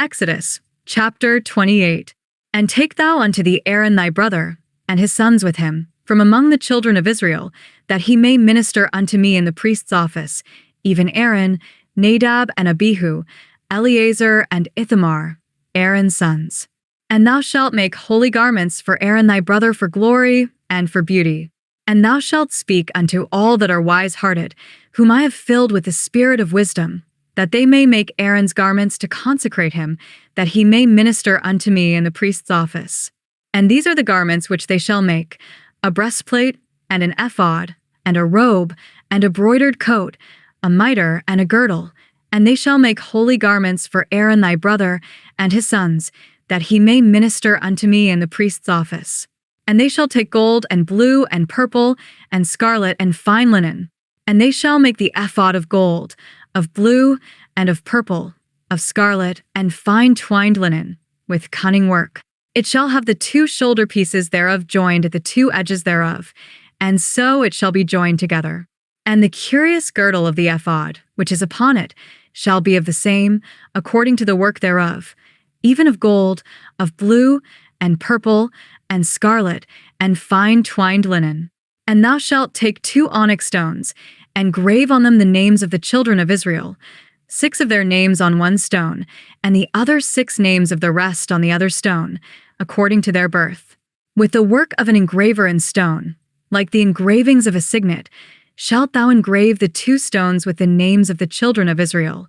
Exodus, chapter 28. And take thou unto thee Aaron thy brother, and his sons with him, from among the children of Israel, that he may minister unto me in the priest's office, even Aaron, Nadab and Abihu, Eleazar and Ithamar, Aaron's sons. And thou shalt make holy garments for Aaron thy brother for glory and for beauty. And thou shalt speak unto all that are wise-hearted, whom I have filled with the spirit of wisdom, that they may make Aaron's garments to consecrate him, that he may minister unto me in the priest's office. And these are the garments which they shall make: a breastplate, and an ephod, and a robe, and a broidered coat, a mitre, and a girdle. And they shall make holy garments for Aaron thy brother and his sons, that he may minister unto me in the priest's office. And they shall take gold, and blue, and purple, and scarlet, and fine linen. And they shall make the ephod of gold, of blue, and of purple, of scarlet, and fine twined linen, with cunning work. It shall have the two shoulder pieces thereof joined at the two edges thereof, and so it shall be joined together. And the curious girdle of the ephod, which is upon it, shall be of the same, according to the work thereof, even of gold, of blue, and purple, and scarlet, and fine twined linen. And thou shalt take 2 onyx stones, and grave on them the names of the children of Israel, 6 of their names on one stone, and the other 6 names of the rest on the other stone, according to their birth. With the work of an engraver in stone, like the engravings of a signet, shalt thou engrave the 2 stones with the names of the children of Israel.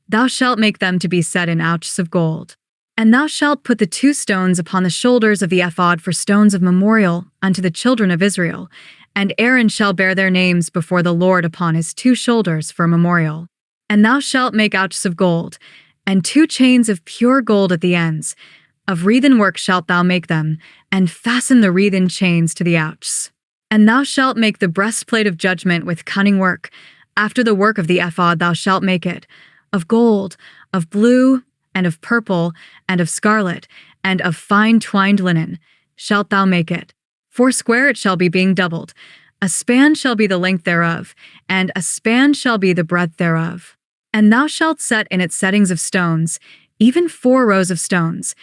Thou shalt make them to be set in ouches of gold. And thou shalt put the 2 stones upon the shoulders of the ephod for stones of memorial unto the children of Israel, and Aaron shall bear their names before the Lord upon his 2 shoulders for memorial. And thou shalt make ouches of gold, and 2 chains of pure gold at the ends. Of wreathen work shalt thou make them, and fasten the wreathen chains to the ouches. And thou shalt make the breastplate of judgment with cunning work. After the work of the ephod thou shalt make it, of gold, of blue, and of purple, and of scarlet, and of fine twined linen, shalt thou make it. 4 square it shall be, being doubled. A span shall be the length thereof, and a span shall be the breadth thereof. And thou shalt set in it settings of stones, even 4 rows of stones.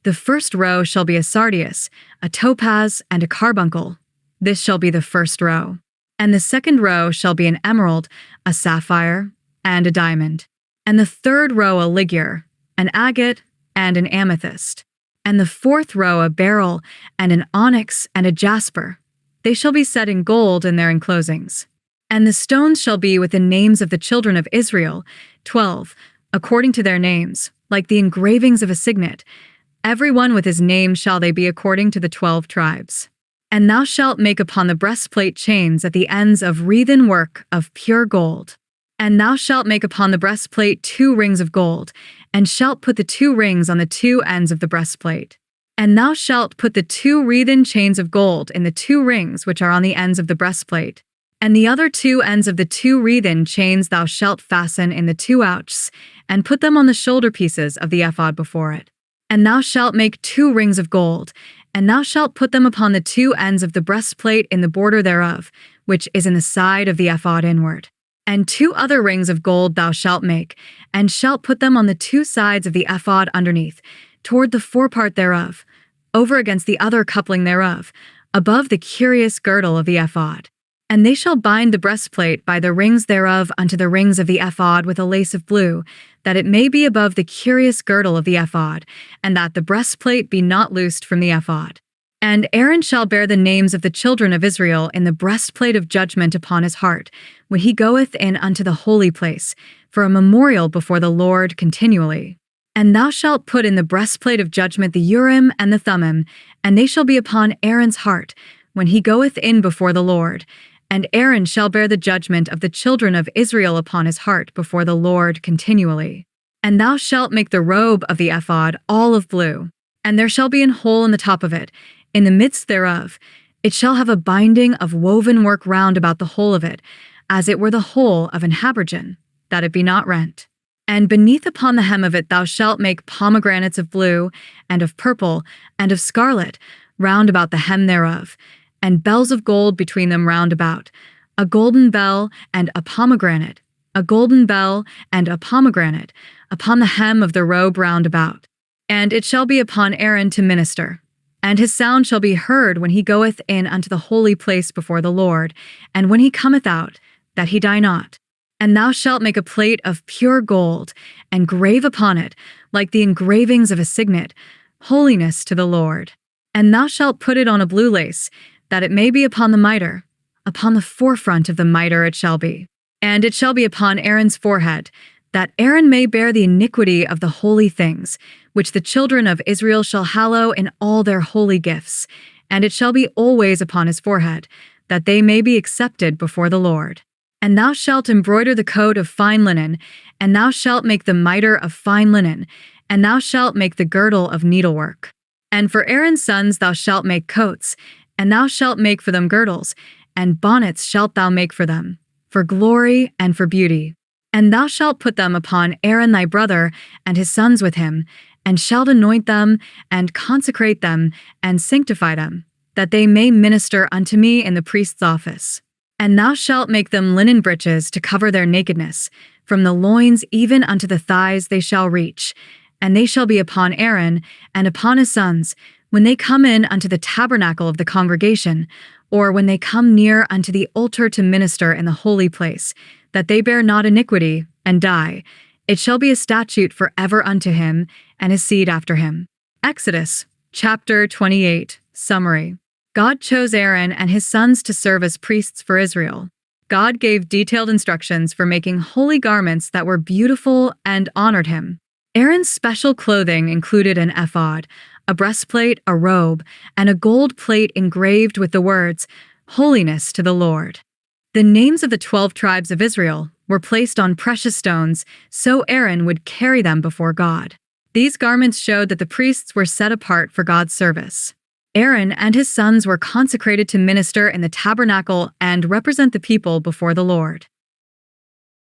The first row shall be a sardius, a topaz, and a carbuncle. This shall be the first row. And the second row shall be an emerald, a sapphire, and a diamond. And the third row a ligure, an agate, and an amethyst. And the 4th row a beryl, and an onyx, and a jasper. They shall be set in gold in their enclosings. And the stones shall be with the names of the children of Israel, 12, according to their names, like the engravings of a signet. Every one with his name shall they be according to the 12 tribes. And thou shalt make upon the breastplate chains at the ends of wreathen work of pure gold. And thou shalt make upon the breastplate 2 rings of gold, and shalt put the 2 rings on the 2 ends of the breastplate. And thou shalt put the 2 wreathen chains of gold in the 2 rings which are on the ends of the breastplate. And the other 2 ends of the 2 wreathen chains thou shalt fasten in the 2 ouches, and put them on the shoulder pieces of the ephod before it. And thou shalt make 2 rings of gold, and thou shalt put them upon the 2 ends of the breastplate in the border thereof, which is in the side of the ephod inward. And 2 other rings of gold thou shalt make, and shalt put them on the 2 sides of the ephod underneath, toward the forepart thereof, over against the other coupling thereof, above the curious girdle of the ephod. And they shall bind the breastplate by the rings thereof unto the rings of the ephod with a lace of blue, that it may be above the curious girdle of the ephod, and that the breastplate be not loosed from the ephod. And Aaron shall bear the names of the children of Israel in the breastplate of judgment upon his heart, when he goeth in unto the holy place, for a memorial before the Lord continually. And thou shalt put in the breastplate of judgment the Urim and the Thummim, and they shall be upon Aaron's heart, when he goeth in before the Lord. And Aaron shall bear the judgment of the children of Israel upon his heart before the Lord continually. And thou shalt make the robe of the ephod all of blue, and there shall be an hole in the top of it, in the midst thereof. It shall have a binding of woven work round about the whole of it, as it were the hole of an habergeon, that it be not rent. And beneath upon the hem of it thou shalt make pomegranates of blue, and of purple, and of scarlet, round about the hem thereof, and bells of gold between them round about, a golden bell and a pomegranate, a golden bell, and a pomegranate, upon the hem of the robe round about. And it shall be upon Aaron to minister. And his sound shall be heard when he goeth in unto the holy place before the Lord, and when he cometh out, that he die not. And thou shalt make a plate of pure gold, and grave upon it, like the engravings of a signet, holiness to the Lord. And thou shalt put it on a blue lace, that it may be upon the mitre. Upon the forefront of the mitre it shall be. And it shall be upon Aaron's forehead, that Aaron may bear the iniquity of the holy things, which the children of Israel shall hallow in all their holy gifts. And it shall be always upon his forehead, that they may be accepted before the Lord. And thou shalt embroider the coat of fine linen, and thou shalt make the mitre of fine linen, and thou shalt make the girdle of needlework. And for Aaron's sons thou shalt make coats, and thou shalt make for them girdles, and bonnets shalt thou make for them, for glory and for beauty. And thou shalt put them upon Aaron thy brother, and his sons with him, and shalt anoint them, and consecrate them, and sanctify them, that they may minister unto me in the priest's office. And thou shalt make them linen breeches to cover their nakedness, from the loins even unto the thighs they shall reach, and they shall be upon Aaron and upon his sons, when they come in unto the tabernacle of the congregation, or when they come near unto the altar to minister in the holy place, that they bear not iniquity, and die. It shall be a statute forever unto him, and his seed after him. Exodus, chapter 28, summary. God chose Aaron and his sons to serve as priests for Israel. God gave detailed instructions for making holy garments that were beautiful and honored him. Aaron's special clothing included an ephod, a breastplate, a robe, and a gold plate engraved with the words, "Holiness to the Lord." The names of the 12 tribes of Israel were placed on precious stones, so Aaron would carry them before God. These garments showed that the priests were set apart for God's service. Aaron and his sons were consecrated to minister in the tabernacle and represent the people before the Lord.